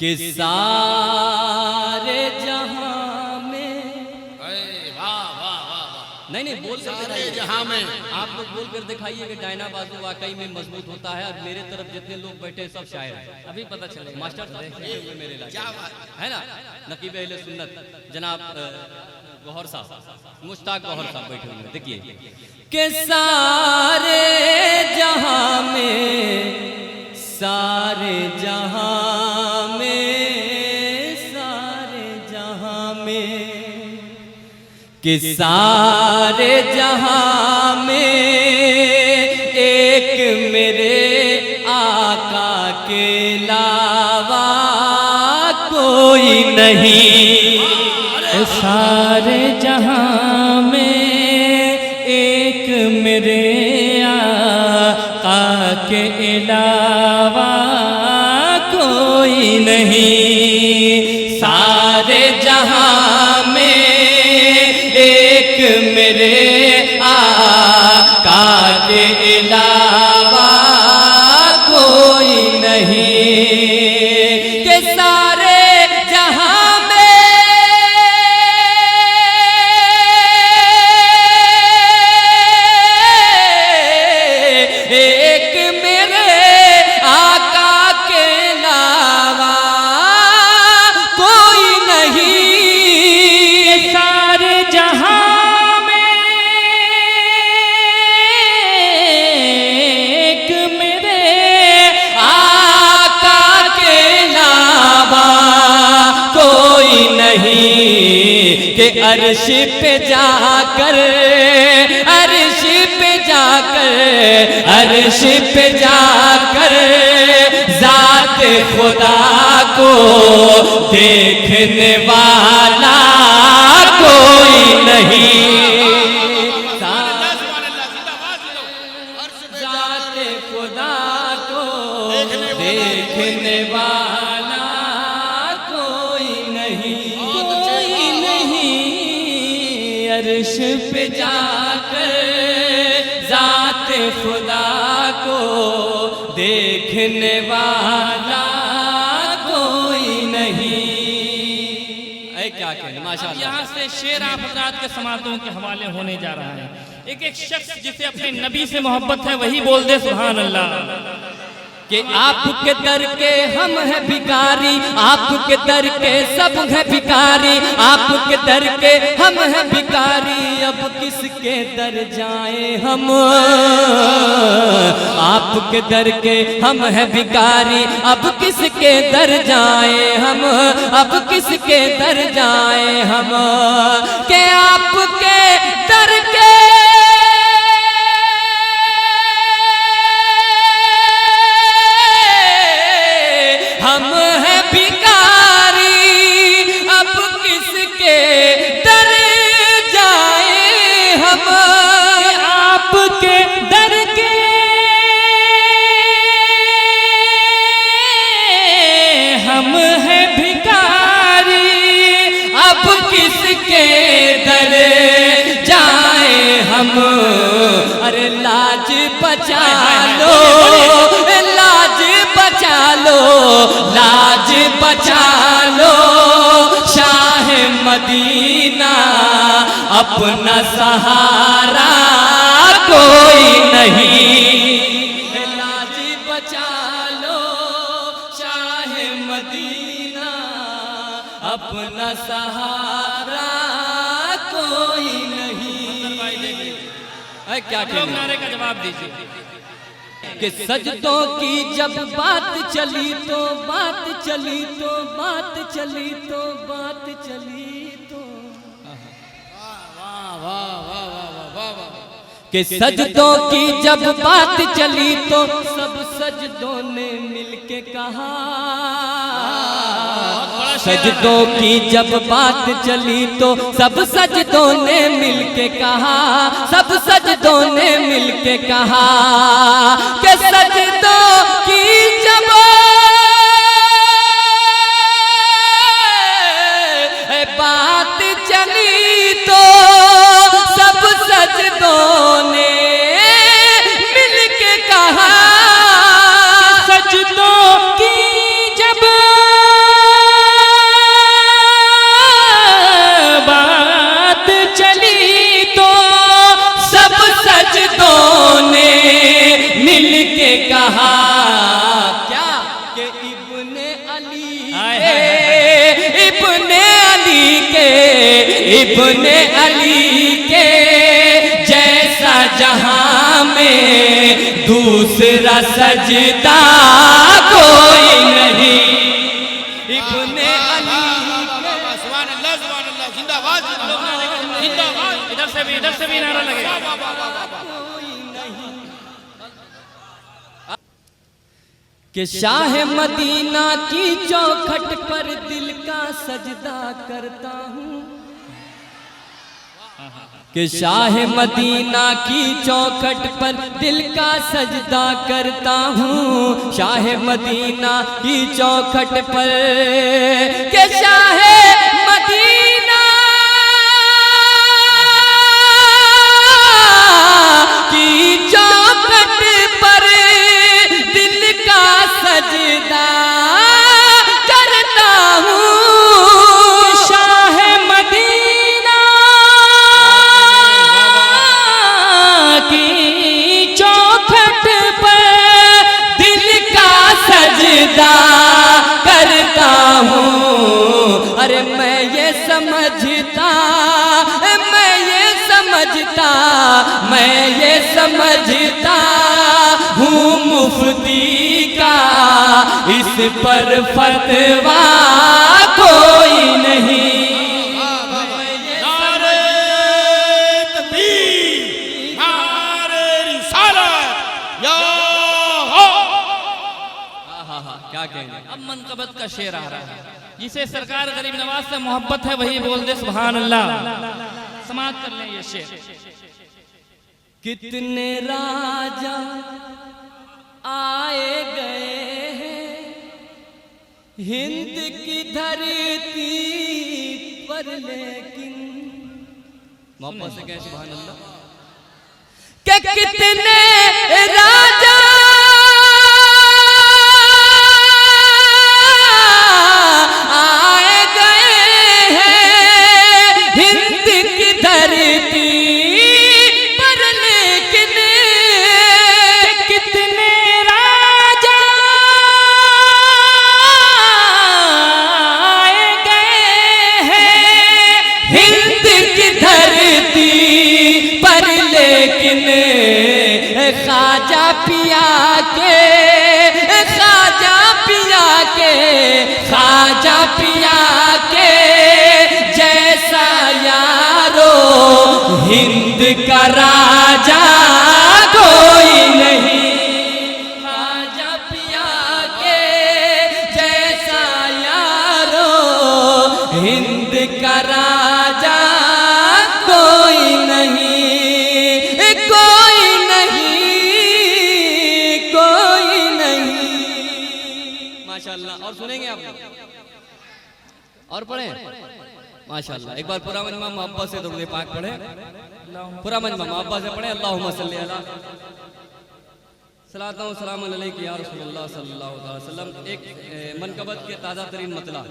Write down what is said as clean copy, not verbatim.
कि सारे जहां में। नहीं बोल कर जहां में आप लोग बोल कर दिखाइए कि डायना बाजू वाकई में मजबूत होता है। और मेरे तरफ जितने लोग बैठे सब शायर हैं। अभी पता चले मास्टर साहब मेरे इलाके है ना, नकीब अहले सुन्नत जनाब गौहर साहब, मुश्ताक गौहर साहब बैठे हुए। देखिए कि सारे जहां में, सारे जहां में, सारे जहां में, कि सारे जहां में एक मेरे आका के अलावा कोई नहीं। सारे जहां में एक मेरे आका के अलावा कोई नहीं। सारे जहां में एक मेरे आका के अलावा कोई नहीं। कि सारे जहां में एक मेरे आका के अलावा कोई नहीं। सारे जहां में एक मेरे आका के अलावा कोई नहीं। कि अर्श पे जाकर, अर्श पे जाकर, अर्श पे जाकर जात खुदा को देखने वाला कोई नहीं। जात खुदा को देखने वाला कोई नहीं, कोई नहीं। अर्श पे जाकर जात खुदा को देखने वाला कोई नहीं। ऐ क्या कहने माशाअल्लाह। यहाँ से शेर आप हज़रात के समातों के हवाले होने जा रहा है। एक एक शख्स जिसे अपने नबी से मोहब्बत है वही बोल दे सुभान अल्लाह। कि आपके दर के हम हैं भिखारी, आपके दर के सब हैं भिखारी, आपके दर के हम हैं भिखारी। अब किसके दर जाए हम, आपके दर के हम हैं भिखारी। अब किसके दर जाए हम, अब किसके दर जाए हम। कि आपके दर के हम हैं भिखारी। अब किसके दर जाए हम, आपके दर के हम हैं भिखारी। अब किसके दर जाए हम। अरे लाज बचा लो, लाज बचा लो, लाज बचा लो। शाह मदीना अपना सहारा कोई नहीं। लाज बचा लो, शाह मदीना अपना सहारा कोई नहीं। क्या लोग नारे का जवाब दीजिए। कि सजदों की जब बात चली तो बात चली तो बात चली तो बात चली तो कि सजदों की जब बात चली तो सब सजदों ने मिलके कहा। सजदों की जब बात चली तो सब सजदों ने मिलके कहा, सब सजदों ने मिलके कहा। कि सजदों की जब बात चली तो सब सजदों ने मिलके कहा। सजदों की जब अली हाय, के, इब्ने अली के, इब्ने अली के जैसा जहां में दूसरा सजदा कोई नहीं। इब्ने अली इधर से भी नारा लगे। कि शाह मदीना की चौखट पर दिल का सजदा करता हूँ, कि शाह मदीना की चौखट पर दिल का सजदा करता हूँ, शाह मदीना की चौखट पर, कि शाह मदीना की चौखट पर दिल का सजदा करता हूँ, शाह मदीना की चौखट पर दिल का सजदा करता हूँ। अरे मैं ये समझता, मैं ये समझता, मैं ये समझता हूँ मुफ्ती का इस पर फतवा कोई नहीं। क्या कहेंगे? अब मनकबत का शेर आ रहा है, जिसे सरकार गरीब नवाज से मोहब्बत है वही बोल दे सुभान अल्लाह। समाप्त कर लें ये शेर। कितने राजा आए गए हैं हिंद की धरती पर, लेकिन मोहब्बत से कहें सुभान अल्लाह। कि कितने राजा आए गए हैं हिंद की धरती पर, लेकिन कितने राजा आए गए हैं हिंद की धरती पर, लेकिन ख्वाजा पिया के, ख्वाजा पिया के, ख्वाजा पिया के जैसा यारो हिंद का राजा कोई नहीं। ख्वाजा पिया के जैसा यारो हिंद का राजा कोई नहीं, कोई नहीं, कोई नहीं। माशाल्लाह। और सुनेंगे आप और पढ़ें माशाल्लाह। एक बार पूरा मजमा मोहब्बत से दरूद पाक पढ़े, पूरा मजमा मोहब्बत से पढ़े। अल्लाहुम्मा सल्ली अला सलातो व सलाम अलैका या रसूलुल्लाह सल्लल्लाहु अलैहि वसल्लम। एक मनकबत के ताज़ा तरीन मतला